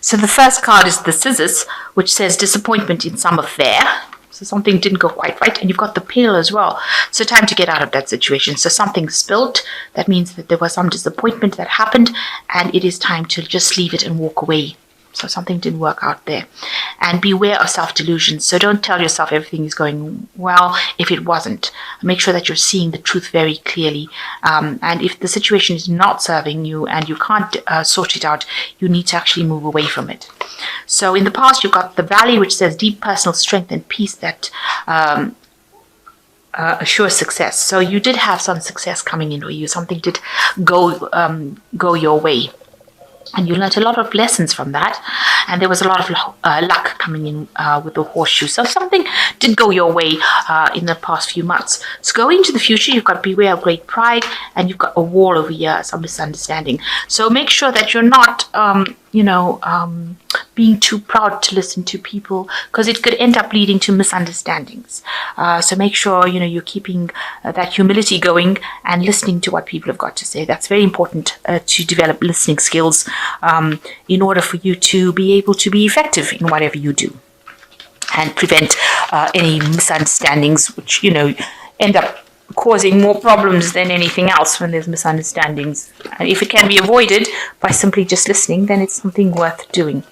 So the first card is the Scissors, which says disappointment in some affair. So something didn't go quite right. And you've got the Pail as well. So time to get out of that situation. So something spilled. That means that there was some disappointment that happened, and it is time to just leave it and walk away. So something didn't work out there. And beware of self-delusion. So don't tell yourself everything is going well if it wasn't. Make sure that you're seeing the truth very clearly. And if the situation is not serving you and you can't sort it out, you need to actually move away from it. So in the past, you've got the Valley, which says deep personal strength and peace that assures success. So you did have some success coming in, or you something did go your way. And you learned a lot of lessons from that. And there was a lot of luck coming in with the horseshoe. So something did go your way in the past few months. So going into the future, you've got beware of great pride, and you've got a wall over here, some misunderstanding. So make sure that you're not, being too proud to listen to people, because it could end up leading to misunderstandings. So make sure, you're keeping that humility going and listening to what people have got to say. That's very important to develop listening skills in order for you to be able to be effective in whatever you do and prevent any misunderstandings, which, end up causing more problems than anything else when there's misunderstandings. And if it can be avoided by simply just listening, then it's something worth doing.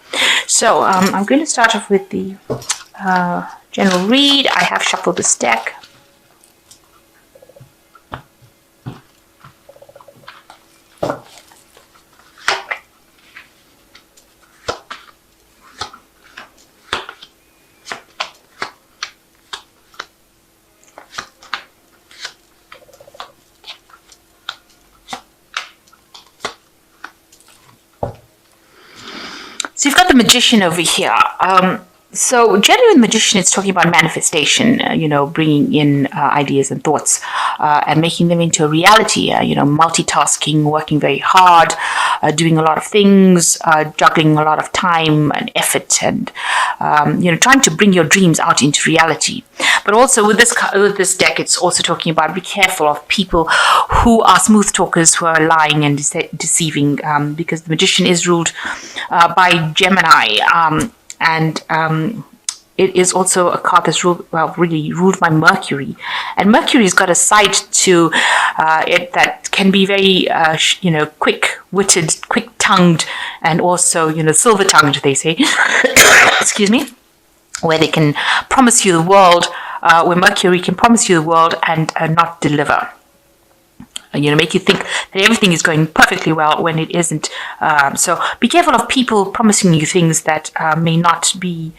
So I'm going to start off with the general read. I have shuffled this deck. So you've got the Magician over here. So generally, the Magician is talking about manifestation, bringing in ideas and thoughts and making them into a reality, multitasking, working very hard, doing a lot of things, juggling a lot of time and effort, and, trying to bring your dreams out into reality. But also with this deck, it's also talking about be careful of people who are smooth talkers, who are lying and deceiving, because the Magician is ruled by Gemini, and it is also a card that's really ruled by Mercury. And Mercury's got a side to it that can be very, quick-witted, quick-tongued, and also, silver-tongued, they say. Excuse me. Where they can promise you the world, where Mercury can promise you the world and not deliver. Make you think that everything is going perfectly well when it isn't. So be careful of people promising you things that may not be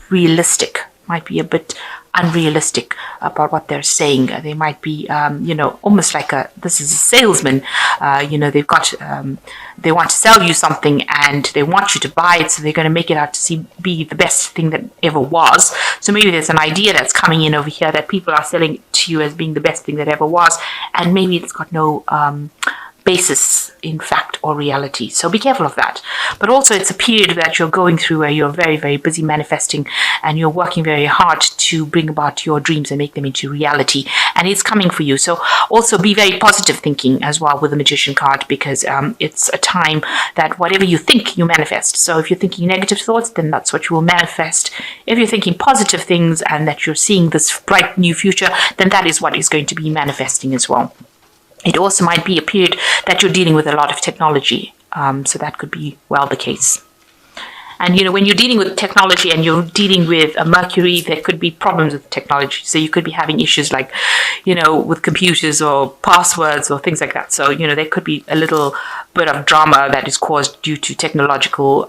realistic, might be a bit unrealistic about what they're saying. They might be, almost like this is a salesman. They've got, they want to sell you something and they want you to buy it, so they're going to make it out to be the best thing that ever was. So maybe there's an idea that's coming in over here that people are selling to you as being the best thing that ever was, and maybe it's got no basis in fact or reality. So be careful of that. But also it's a period that you're going through where you're very, very busy manifesting, and you're working very hard to bring about your dreams and make them into reality, and it's coming for you. So also be very positive thinking as well with the Magician card, because it's a time that whatever you think, you manifest. So if you're thinking negative thoughts, then that's what you will manifest. If you're thinking positive things and that you're seeing this bright new future, then that is what is going to be manifesting as well. It also might be a period that you're dealing with a lot of technology, so that could be well the case. And, when you're dealing with technology and you're dealing with a Mercury, there could be problems with technology. So you could be having issues like, with computers or passwords or things like that. So, there could be a little bit of drama that is caused due to technological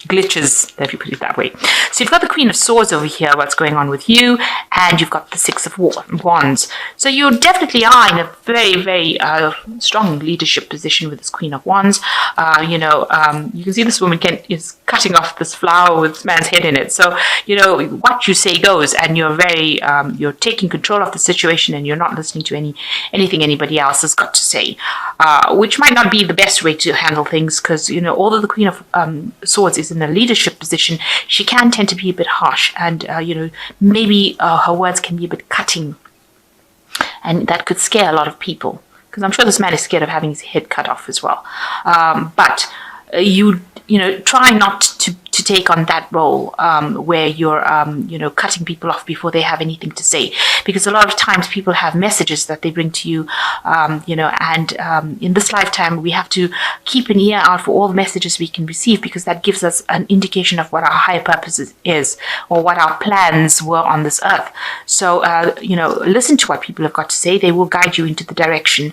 glitches, if you put it that way. So you've got the Queen of Swords over here, what's going on with you, and you've got the Six of Wands. So you definitely are in a very, very strong leadership position with this Queen of Wands. You can see this woman is cutting off this flower with this man's head in it. So, what you say goes, and you're very, you're taking control of the situation, and you're not listening to anything anybody else has got to say, which might not be the best way to handle things, because, although the Queen of Swords is in a leadership position, she can tend to be a bit harsh, and maybe her words can be a bit cutting, and that could scare a lot of people, because I'm sure this man is scared of having his head cut off as well. But you try not to take on that role where you're, cutting people off before they have anything to say, because a lot of times people have messages that they bring to you, and in this lifetime we have to keep an ear out for all the messages we can receive, because that gives us an indication of what our higher purpose is, or what our plans were on this earth. So, listen to what people have got to say. They will guide you into the direction.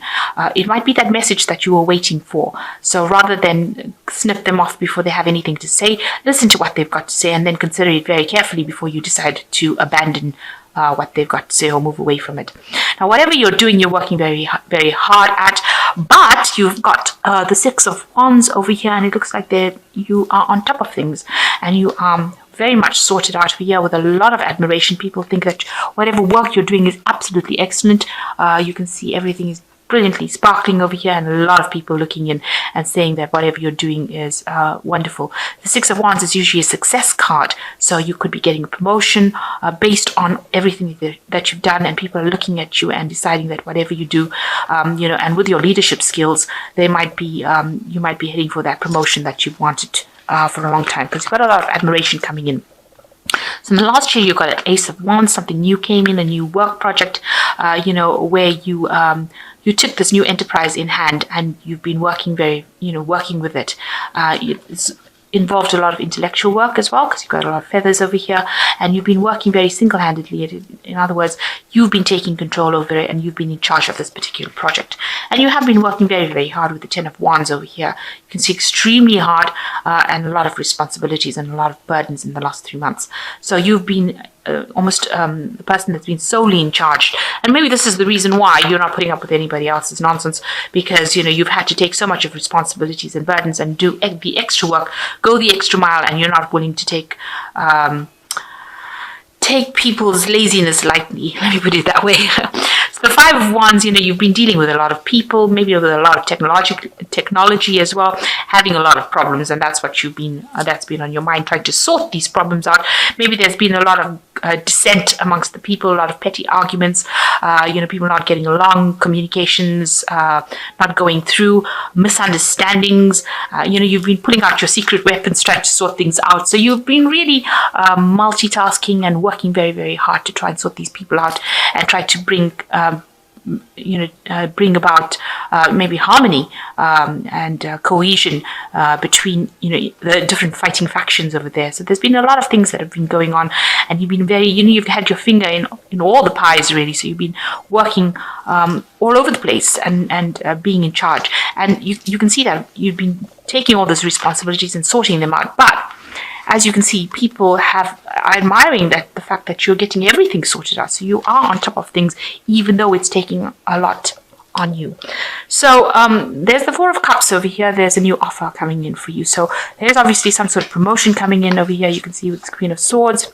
It might be that message that you were waiting for. So rather than snip them off before they have anything to say, listen to what they've got to say, and then consider it very carefully before you decide to abandon what they've got to say or move away from it. Now, whatever you're doing, you're working very, very hard at, but you've got the Six of Wands over here, and it looks like you are on top of things, and you are very much sorted out over here with a lot of admiration. People think that whatever work you're doing is absolutely excellent. You can see everything is brilliantly sparkling over here, and a lot of people looking in and saying that whatever you're doing is wonderful. The Six of Wands is usually a success card, so you could be getting a promotion based on everything that you've done, and people are looking at you and deciding that whatever you do, and with your leadership skills, you might be heading for that promotion that you've wanted for a long time, because you've got a lot of admiration coming in. So in the last year, you got an Ace of Wands. Something new came in, a new work project, where you took this new enterprise in hand, and you've been working working with it. It's involved a lot of intellectual work as well, because you've got a lot of feathers over here, and you've been working very single-handedly. In other words, you've been taking control over it, and you've been in charge of this particular project. And you have been working very, very hard with the Ten of Wands over here. You can see extremely hard, and a lot of responsibilities and a lot of burdens in the last 3 months. So you've been almost the person that's been solely in charge. And maybe this is the reason why you're not putting up with anybody else's nonsense, because you've had to take so much of responsibilities and burdens and do the extra work, go the extra mile, and you're not willing to take people's laziness lightly. Let me put it that way. So the Five of Wands, you've been dealing with a lot of people, maybe with a lot of technology as well, having a lot of problems, and that's what that's been on your mind, trying to sort these problems out. Maybe there's been a lot of dissent amongst the people, a lot of petty arguments, people not getting along, communications not going through, misunderstandings. You've been pulling out your secret weapons, trying to sort things out. So you've been really multitasking and working very, very hard to try and sort these people out and try to bring about maybe harmony and cohesion between the different fighting factions over there. So there's been a lot of things that have been going on, and you've been very you've had your finger in all the pies really. So you've been working all over the place and being in charge, and you can see that you've been taking all those responsibilities and sorting them out. But as you can see, people are admiring the fact that you're getting everything sorted out. So you are on top of things, even though it's taking a lot on you. So there's the Four of Cups over here. There's a new offer coming in for you. So there's obviously some sort of promotion coming in over here. You can see with the Queen of Swords.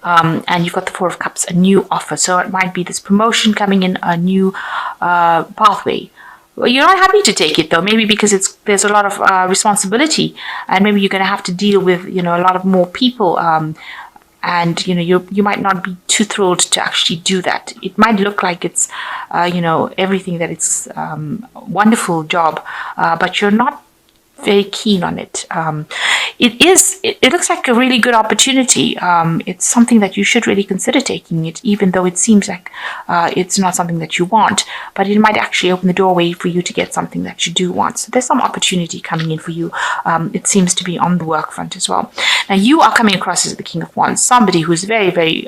And you've got the Four of Cups, a new offer. So it might be this promotion coming in, a new pathway. Well, you're not happy to take it though, maybe because there's a lot of responsibility, and maybe you're going to have to deal with a lot of more people, and you might not be too thrilled to actually do that. It might look like it's everything, that it's wonderful job, but you're not very keen on it. It looks like a really good opportunity. It's something that you should really consider taking it, even though it seems like it's not something that you want, but it might actually open the doorway for you to get something that you do want. So there's some opportunity coming in for you. It seems to be on the work front as well. Now you are coming across as the King of Wands, somebody who's very, very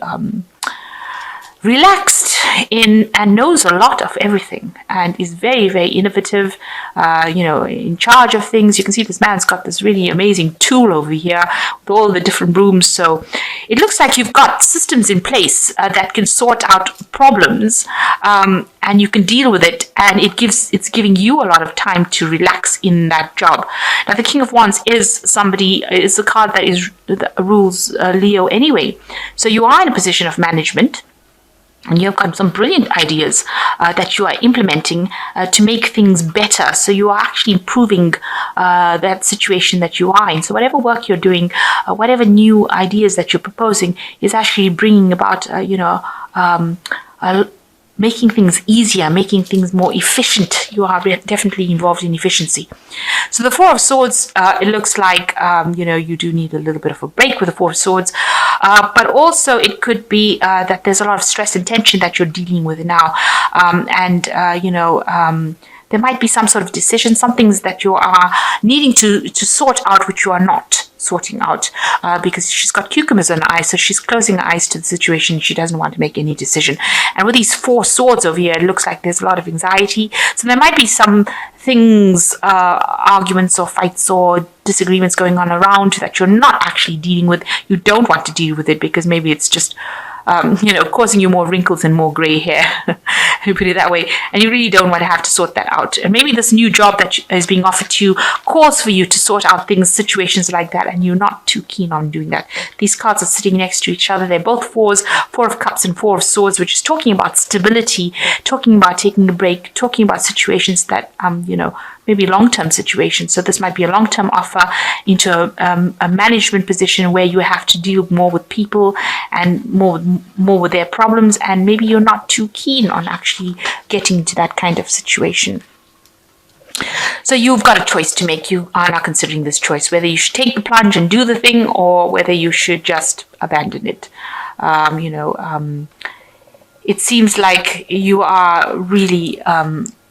relaxed and knows a lot of everything, and is very, very innovative, in charge of things. You can see this man's got this really amazing tool over here with all the different brooms. So it looks like you've got systems in place that can sort out problems, and you can deal with it, and it's giving you a lot of time to relax in that job. Now the King of Wands is a card that rules Leo anyway. So you are in a position of management, and you've got some brilliant ideas that you are implementing to make things better. So you are actually improving that situation that you are in. So whatever work you're doing, whatever new ideas that you're proposing is actually bringing about, making things easier, making things more efficient. You are definitely involved in efficiency. So the Four of Swords, it looks like, you do need a little bit of a break with the Four of Swords. But also it could be that there's a lot of stress and tension that you're dealing with now. There might be some sort of decision, some things that you are needing to sort out, which you are not sorting out, because she's got cucumbers on her eyes, so she's closing her eyes to the situation. She doesn't want to make any decision. And with these Four Swords over here, it looks like there's a lot of anxiety. So there might be some things, arguments or fights or disagreements going on around that you're not actually dealing with. You don't want to deal with it because maybe it's just causing you more wrinkles and more gray hair, let me put it that way. And you really don't want to have to sort that out. And maybe this new job that is being offered to you calls for you to sort out things, situations like that, and you're not too keen on doing that. These cards are sitting next to each other. They're both fours, Four of Cups and Four of Swords, which is talking about stability, talking about taking a break, talking about situations that, maybe long-term situations. So this might be a long-term offer into a management position where you have to deal more with people and more with their problems, and maybe you're not too keen on actually getting into that kind of situation. So you've got a choice to make. You are not considering this choice, whether you should take the plunge and do the thing or whether you should just abandon it. It seems like you are really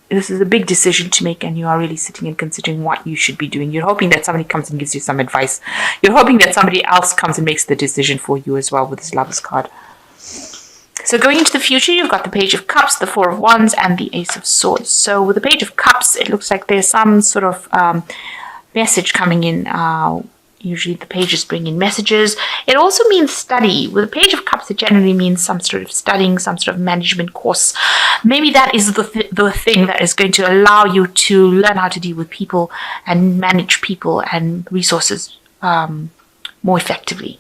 this is a big decision to make, and you are really sitting and considering what you should be doing. You're hoping that somebody comes and gives you some advice. You're hoping that somebody else comes and makes the decision for you as well with this Lovers card. So going into the future, you've got the Page of Cups, the Four of Wands, and the Ace of Swords. So with the Page of Cups, it looks like there's some sort of message coming in. Usually the pages bring in messages. It also means study. With the Page of Cups, it generally means some sort of studying, some sort of management course. Maybe that is the thing that is going to allow you to learn how to deal with people and manage people and resources more effectively.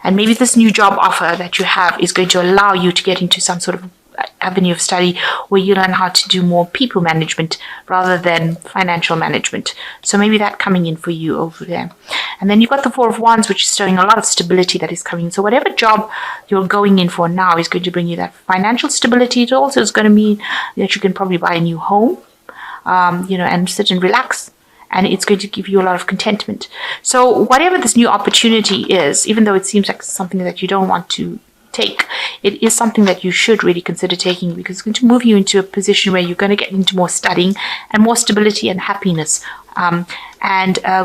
And maybe this new job offer that you have is going to allow you to get into some sort of avenue of study where you learn how to do more people management rather than financial management. So maybe that coming in for you over there. And then you've got the Four of Wands, which is showing a lot of stability that is coming in. So whatever job you're going in for now is going to bring you that financial stability. It also is going to mean that you can probably buy a new home, and sit and relax. And it's going to give you a lot of contentment. So whatever this new opportunity is, even though it seems like something that you don't want to take, it is something that you should really consider taking, because it's going to move you into a position where you're going to get into more studying and more stability and happiness.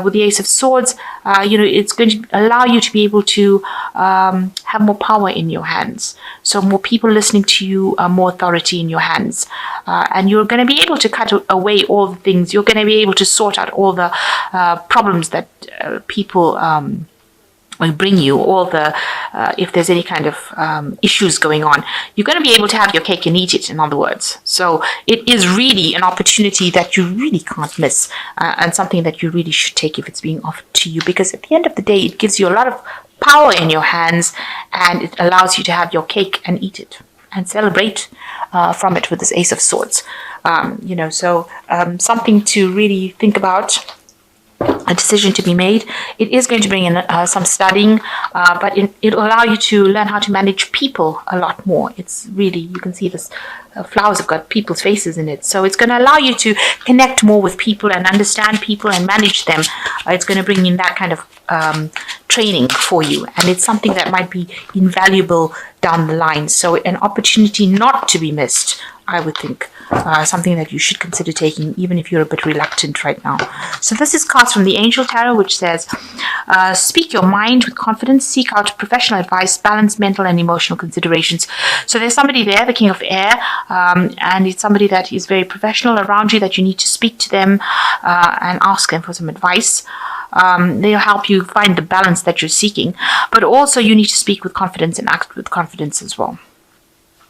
With the Ace of Swords, it's going to allow you to be able to have more power in your hands. So more people listening to you, more authority in your hands. And you're going to be able to cut away all the things. You're going to be able to sort out all the problems that people will bring you, all the if there's any kind of issues going on. You're going to be able to have your cake and eat it, in other words. So it is really an opportunity that you really can't miss, and something that you really should take if it's being offered to you, because at the end of the day, it gives you a lot of power in your hands, and it allows you to have your cake and eat it and celebrate from it with this Ace of Swords. Something to really think about, a decision to be made. It is going to bring in some studying, but it'll allow you to learn how to manage people a lot more. It's really, you can see this flowers have got people's faces in it. So it's going to allow you to connect more with people and understand people and manage them. It's going to bring in that kind of training for you. And it's something that might be invaluable down the line. So an opportunity not to be missed, I would think. Something that you should consider taking, even if you're a bit reluctant right now. So this is cards from the Angel Tarot, which says, speak your mind with confidence, seek out professional advice, balance mental and emotional considerations. So there's somebody there, the King of Air, and it's somebody that is very professional around you, that you need to speak to them and ask them for some advice. They'll help you find the balance that you're seeking, but also you need to speak with confidence and act with confidence as well.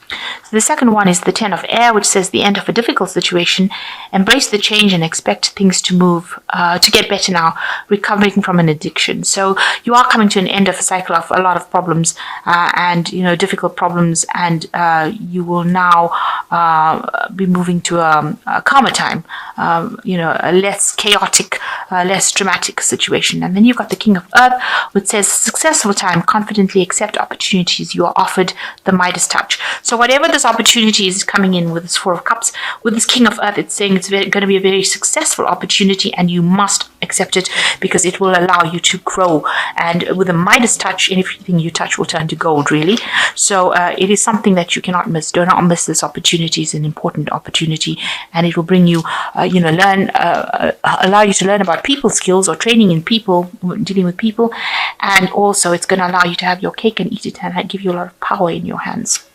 So the second one is the Ten of Air, which says the end of a difficult situation. Embrace the change and expect things to move, to get better now, recovering from an addiction. So you are coming to an end of a cycle of a lot of problems and difficult problems, and you will now be moving to a calmer time, a less chaotic less dramatic situation. And then you've got the King of Earth, which says successful time, confidently accept opportunities you are offered, the Midas touch. So whatever this opportunity is coming in with this Four of Cups, with this King of Earth, it's saying it's going to be a very successful opportunity and you must accept it because it will allow you to grow. And with a Midas touch, anything you touch will turn to gold, really. So it is something that you cannot miss. Do not miss this opportunity. It's an important opportunity and it will bring you, allow you to learn about people skills or training in people, dealing with people. And also it's going to allow you to have your cake and eat it and give you a lot of power in your hands.